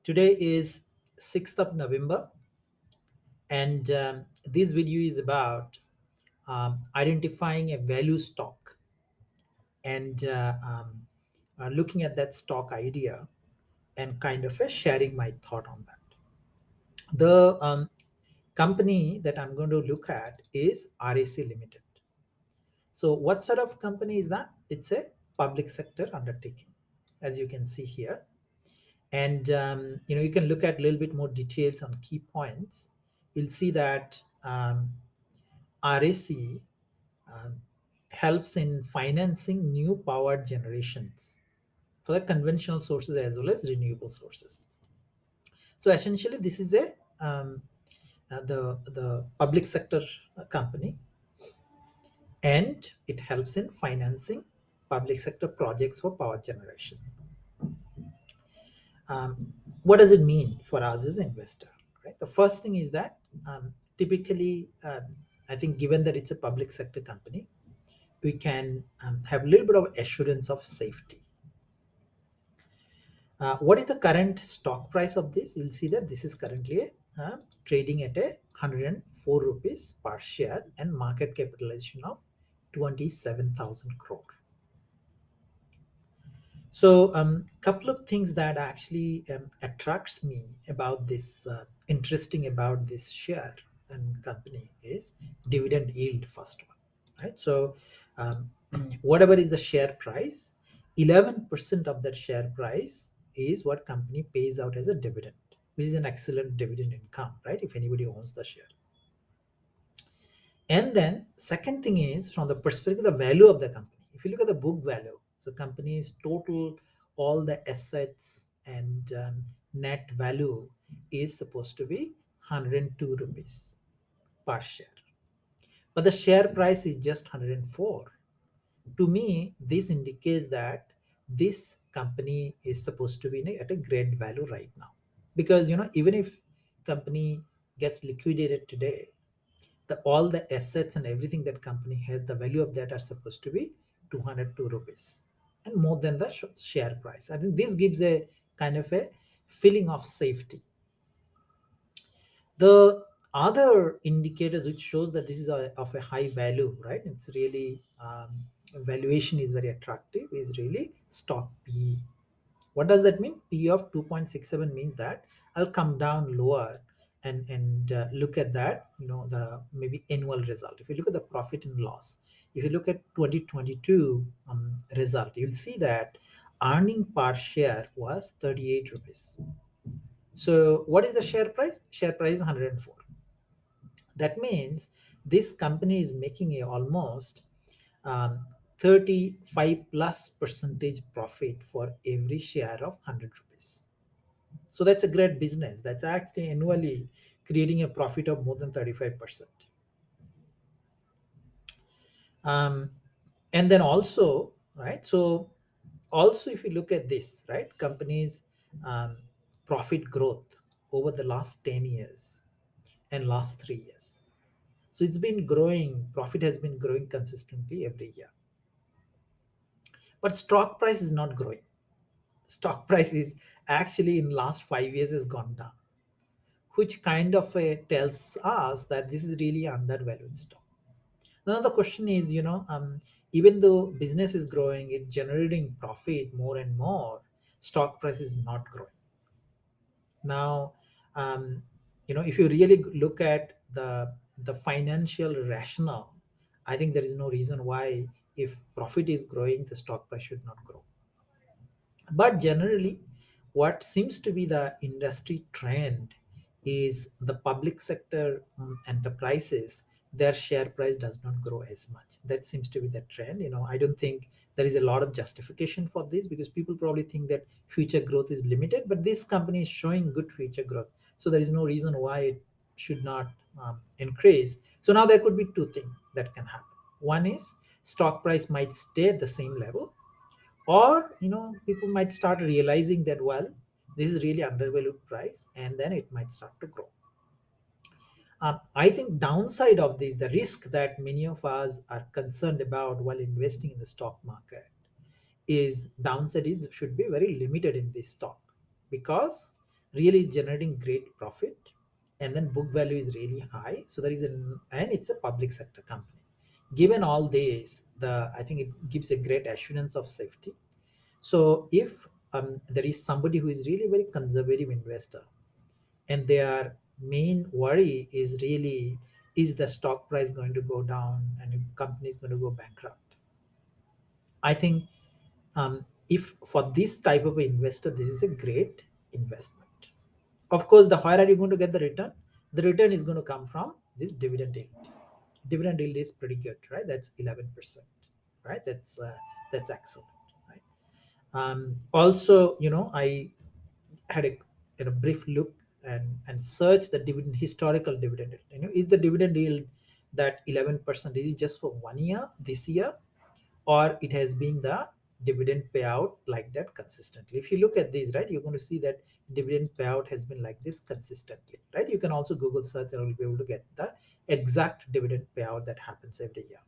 Today is 6th of November, and this video is about identifying a value stock and looking at that stock idea and kind of sharing my thought on that. The company that I'm going to look at is REC Limited. So, what sort of company is that? It's a public sector undertaking, as you can see here. And you can look at a little bit more details on key points. You'll see that RAC um, helps in financing new power generations for the conventional sources as well as renewable sources. So essentially, this is a the public sector company, and it helps in financing public sector projects for power generation. What does it mean for us as an investor? Right. The first thing is that typically, I think, given that it's a public sector company, we can have a little bit of assurance of safety. What is the current stock price of this? You'll see that this is currently trading at a 104 rupees per share and market capitalization of 27,000 crore. So, couple of things that actually attracts me about this, interesting about this share and company is dividend yield. First one, right? So, um, whatever is the share price, 11% of that share price is what company pays out as a dividend, which is an excellent dividend income, right? If anybody owns the share. And then second thing is from the perspective of the value of the company. If you look at the book value, so company's total, all the assets and net value is supposed to be 102 rupees per share. But the share price is just 104. To me, this indicates that this company is supposed to be at a great value right now. Because even if company gets liquidated today, all the assets and everything that company has, the value of that are supposed to be 202 rupees and more than the share price. I think this gives a kind of a feeling of safety. The other indicators which shows that this is of a high value, right? It's really valuation is very attractive, is really stock P. What does that mean? P of 2.67 means that I'll come down lower and look at that, the maybe annual result. If you look at the profit and loss, if you look at 2022 result, you'll see that earning per share was 38 rupees. So what is the share price? Share price is 104. That means this company is making a almost 35 plus percentage profit for every share of 100 rupees. So that's a great business. That's actually annually creating a profit of more than 35%. Um, and then also, right? So also, if you look at this, right, companies' profit growth over the last 10 years and last 3 years. So it's been growing, profit has been growing consistently every year. But stock price is not growing. Stock price is actually in last 5 years has gone down, which kind of tells us that this is really undervalued stock. Now the question is, even though business is growing, it's generating profit more and more, stock price is not growing. Now, if you really look at the financial rationale, I think there is no reason why if profit is growing, the stock price should not grow. But generally, what seems to be the industry trend is the public sector enterprises, their share price does not grow as much. That seems to be the trend. I don't think there is a lot of justification for this because people probably think that future growth is limited, but this company is showing good future growth. So there is no reason why it should not increase. So now there could be two things that can happen. One is stock price might stay at the same level, or people might start realizing that, well, this is really undervalued price, and then it might start to grow. I think downside of this, the risk that many of us are concerned about while investing in the stock market, is downside is should be very limited in this stock, because really generating great profit, and then book value is really high. So there is an, and it's a public sector company. Given all this, the I think it gives a great assurance of safety. So if there is somebody who is really very conservative investor, and their main worry is really, is the stock price going to go down and if company is going to go bankrupt? I think if for this type of investor, this is a great investment. Of course, the where are you going to get the return? The return is going to come from this dividend yield. Dividend yield is pretty good, right? That's 11%, right? That's excellent, right? Also, I had a brief look and search the dividend, historical dividend yield. Is the dividend yield that 11%, is it just for 1 year, this year, or it has been the dividend payout like that consistently? If you look at these, right, you're going to see that dividend payout has been like this consistently, right? You can also Google search and you'll be able to get the exact dividend payout that happens every year.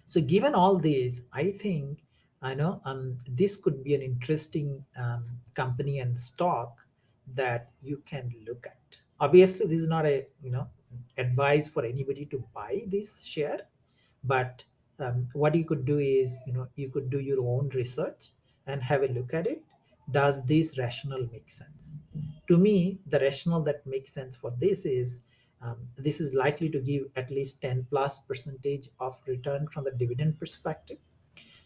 So given all these, I think I know this could be an interesting company and stock that you can look at. Obviously, this is not a advice for anybody to buy this share, but what you could do is you could do your own research and have a look at it. Does this rationale make sense? To me, the rationale that makes sense for this is this is likely to give at least 10 plus percentage of return from the dividend perspective.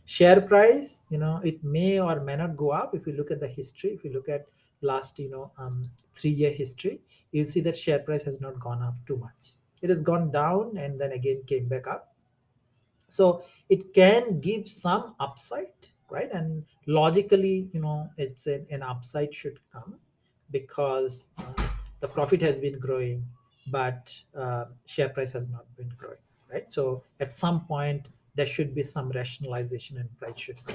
Share price, it may or may not go up. If you look at the history, if you look at last 3-year history, you'll see that share price has not gone up too much. It has gone down and then again came back up. So it can give some upside, right? And logically, it's an upside should come because the profit has been growing, but share price has not been growing, right? So at some point there should be some rationalization and price should go.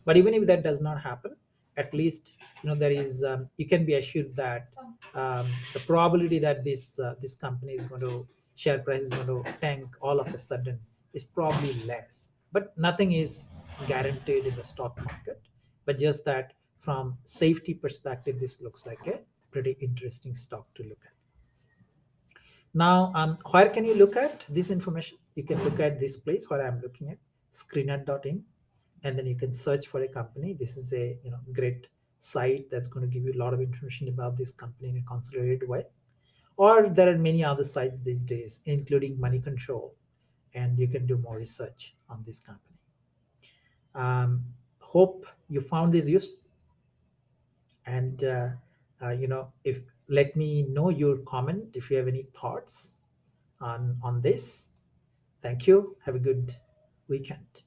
But even if that does not happen, at least there is you can be assured that the probability that this company is going to, share price is going to tank all of a sudden is probably less. But nothing is guaranteed in the stock market. But just that from safety perspective, this looks like a pretty interesting stock to look at. Now, where can you look at this information? You can look at this place where I'm looking at, screener.in, and then you can search for a company. This is a great site that's going to give you a lot of information about this company in a consolidated way. Or there are many other sites these days, including Money Control, and you can do more research on this company. Hope you found this useful, and if let me know your comment if you have any thoughts on this. Thank you. Have a good weekend.